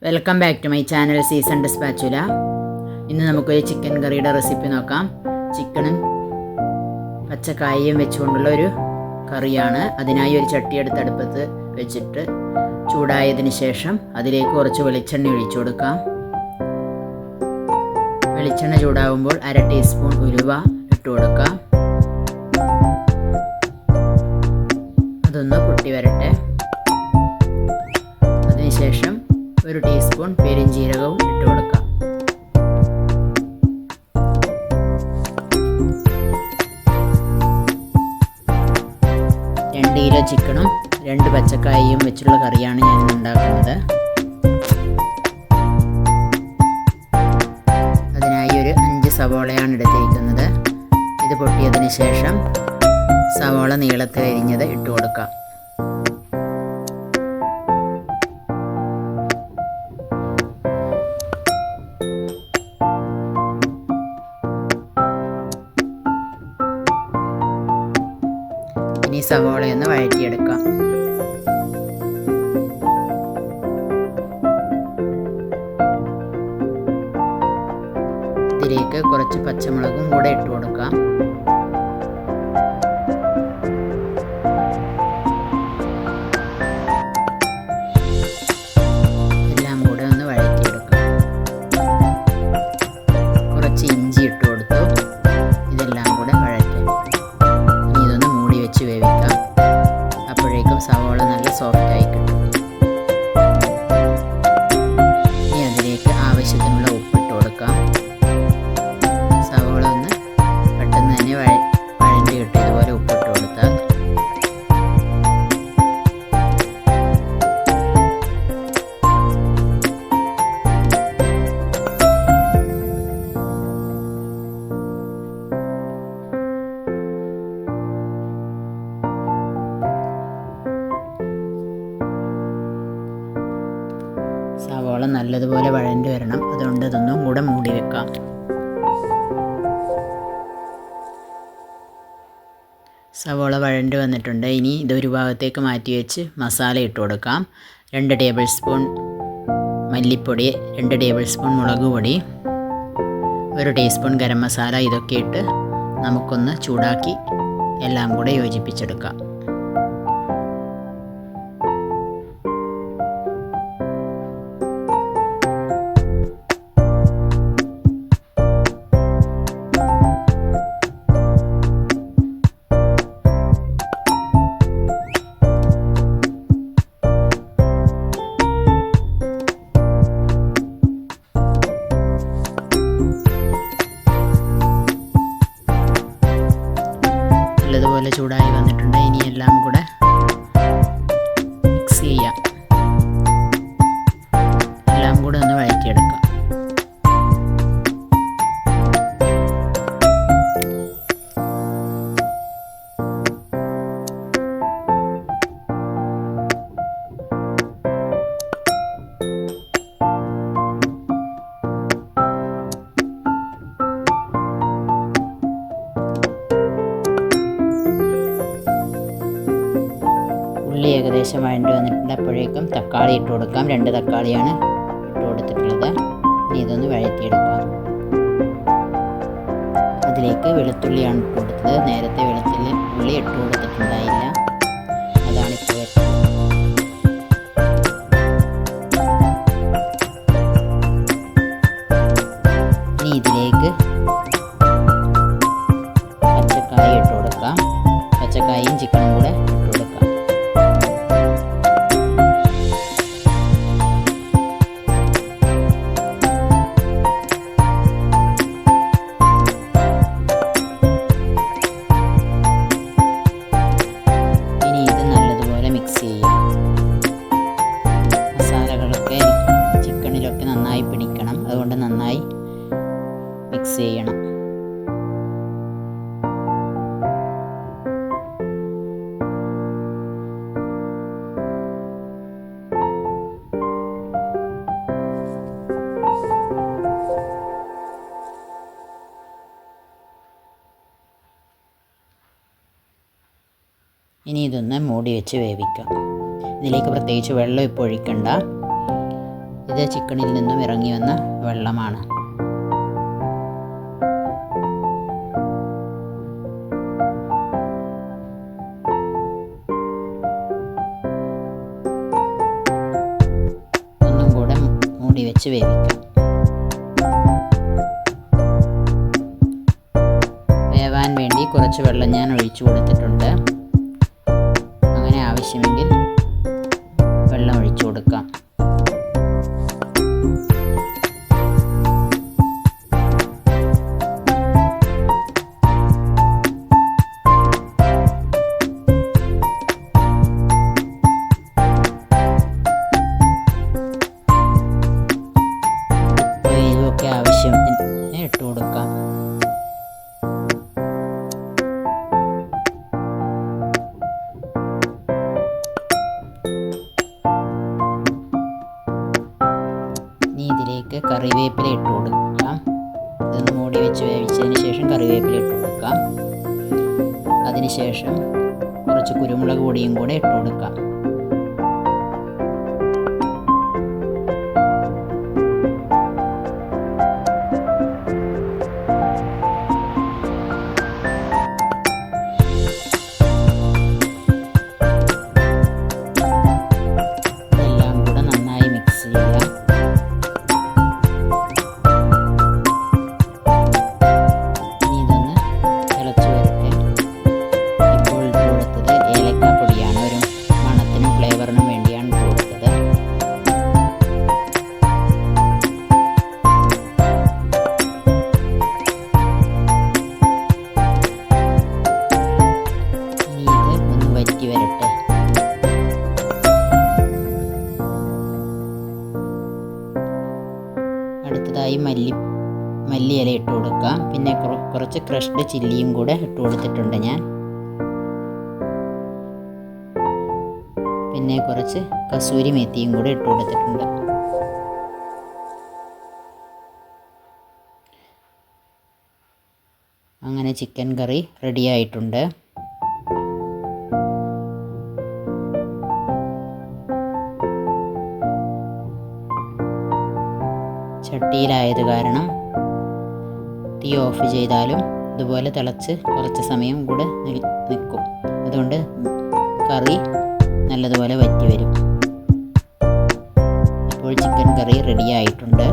Welcome back to my channel seasoned spatula. ഇന്ന് നമുക്കൊരു chicken കറിയുടെ റെസിപ്പി നോക്കാം. ചിക്കനും പച്ചക്കായയും വെച്ചുകൊണ്ടുള്ള ഒരു കറിയാണ്. അതിനായി ഒരു ചട്ടി എടുത്ത് അടുപ്പത്ത് വെച്ചിട്ട് ചൂടായതിന് ശേഷം അതിലേക്ക് കുറച്ച് വെളിച്ചെണ്ണ ഒഴിച്ചു കൊടുക്കാം. വെളിച്ചെണ്ണ ചൂടാകുമ്പോൾ 1/2 ടീസ്പൂൺ ഉലുവ ഇട്ട് കൊടുക്കാം. അതൊന്ന് പൊട്ടി വരട്ടെ. അതിനുശേഷം 1 ടീസ്പൂൺ പെരിഞ്ജീരകവും ഇട്ട് കൊടുക്കാം. രണ്ട് കിലോ ചിക്കനും 2 പച്ചക്കായയും വെച്ചുള്ള കറിയാണ് ഞാൻ ഉണ്ടാക്കുന്നത്. അതിനായി ഒരു 5 സവോളയാണ് എടുത്തിരിക്കുന്നത്. ഇത് പൊട്ടിയതിന് ശേഷം സവോള നീളത്തിൽ അരിഞ്ഞത് ഇട്ട് കൊടുക്കാം. ഇനി സവോളയൊന്ന് വഴറ്റിയെടുക്കാം. ഇതിലേക്ക് കുറച്ച് പച്ചമുളകും കൂടെ ഇട്ട് കൊടുക്കാം. എല്ലാം കൂടെ ഒന്ന് വഴറ്റിയെടുക്കാം. കുറച്ച് ഇഞ്ചി ഇട്ട് കൊടുത്തു. ഇതെല്ലാം കൂടെ വഴറ്റി ഇനി ഇതൊന്ന് മൂടി വെച്ച് വേവിക്കാം. അപ്പോഴേക്കും സവോള നല്ല സോഫ്റ്റായി കിട്ടും. ഇനി അതിലേക്ക് ആവശ്യത്തിനുള്ള ഉപ്പിട്ട് കൊടുക്കാം. സവോള ഒന്ന് പെട്ടെന്ന് തന്നെ വഴണ്ടി കിട്ടും. ഇതുപോലെ ഉപ്പിട്ട് കൊടുത്താൽ സവോള നല്ലതുപോലെ വഴണ്ടി വരണം. അതുകൊണ്ട് ഇതൊന്നും കൂടെ മൂടി വെക്കാം. സവോള വഴണ്ടി വന്നിട്ടുണ്ട്. ഇനി ഇതൊരു ഭാഗത്തേക്ക് മാറ്റി വെച്ച് മസാല ഇട്ട് കൊടുക്കാം. 2 ടേബിൾ സ്പൂൺ മല്ലിപ്പൊടി, 2 ടേബിൾ സ്പൂൺ മുളക് പൊടി, 1 ടീസ്പൂൺ ഗരം മസാല. ഇതൊക്കെ ഇട്ട് നമുക്കൊന്ന് ചൂടാക്കി എല്ലാം കൂടെ യോജിപ്പിച്ചെടുക്കാം. നല്ലതുപോലെ ചൂടായി വന്നിട്ടുണ്ട്. ഇനി എല്ലാം കൂടെ മിക്സ് ചെയ്യാം. എല്ലാം കൂടെ ഒന്ന് വഴറ്റിയെടുക്കാം. ഉള്ളി ഏകദേശം വഴണ്ടി വന്നിട്ടുണ്ട്. അപ്പോഴേക്കും തക്കാളി ഇട്ട് കൊടുക്കാം. 2 തക്കാളിയാണ് ഇട്ട് കൊടുത്തിട്ടുള്ളത്. ഇനി ഇതൊന്ന് വഴറ്റിയെടുക്കാം. അതിലേക്ക് വെളുത്തുള്ളിയാണ് ഇട്ട് കൊടുത്തത്. നേരത്തെ ഉള്ളി ഇട്ട് കൊടുത്തിട്ടുണ്ടായില്ല. അതാണ് ഇപ്പോൾ വരുന്നത്. ഇനി ഇതിലേക്ക് പച്ചക്കായ ഇട്ട് കൊടുക്കാം. പച്ചക്കായയും ചിക്കനും കൂടെ ഇട്ട് കൊടുക്കാം. ഇനി ഇത് നല്ലതുപോലെ മിക്സ് ചെയ്യാം. മസാലകളൊക്കെ ചിക്കനിലൊക്കെ നന്നായി പിടിക്കണം. അതുകൊണ്ട് നന്നായി മിക്സ് ചെയ്യണം. ഇനി ഇതൊന്ന് മൂടി വെച്ച് വേവിക്കാം. ഇതിലേക്ക് പ്രത്യേകിച്ച് വെള്ളം ഇപ്പോൾ ഒഴിക്കണ്ട. ഇത് ചിക്കനിൽ നിന്നും ഇറങ്ങി വന്ന വെള്ളമാണ്. ഒന്നും കൂടെ മൂടി വെച്ച് വേവിക്കാം. വേവാൻ വേണ്ടി കുറച്ച് വെള്ളം ഞാൻ ഒഴിച്ചു കൊടുത്തിട്ടുണ്ട്. അങ്ങനെ ആവശ്യമെങ്കിൽ വെള്ളം ഒഴിച്ചു കൊടുക്കാം. ഇതൊക്കെ ആവശ്യത്തിന് ഇട്ട് കൊടുക്കാം. ഇതിലേക്ക് കറിവേപ്പില ഇട്ട് കൊടുക്കാം. ഇതൊന്ന് മൂടി വെച്ച് വേവിച്ചതിന് ശേഷം കറിവേപ്പില ഇട്ട് കൊടുക്കാം. അതിനുശേഷം കുറച്ച് കുരുമുളക് പൊടിയും കൂടെ ഇട്ട് കൊടുക്കാം. അടുത്തതായി മല്ലിയില ഇട്ട് കൊടുക്കാം. പിന്നെ കുറച്ച് ക്രഷ്ഡ് ചില്ലിയും കൂടെ ഇട്ട് കൊടുത്തിട്ടുണ്ട് ഞാൻ. പിന്നെ കുറച്ച് കസൂരി മേത്തിയും കൂടെ ഇട്ട് കൊടുത്തിട്ടുണ്ട്. അങ്ങനെ ചിക്കൻ കറി റെഡി ആയിട്ടുണ്ട്. ചട്ടിയിലായത് കാരണം തീ ഓഫ് ചെയ്താലും ഇതുപോലെ തിളച്ച് കുറച്ച് സമയം കൂടെ നിൽക്കും. അതുകൊണ്ട് കറി നല്ലതുപോലെ വറ്റി വരും. ഇപ്പോൾ ചിക്കൻ കറി റെഡി ആയിട്ടുണ്ട്.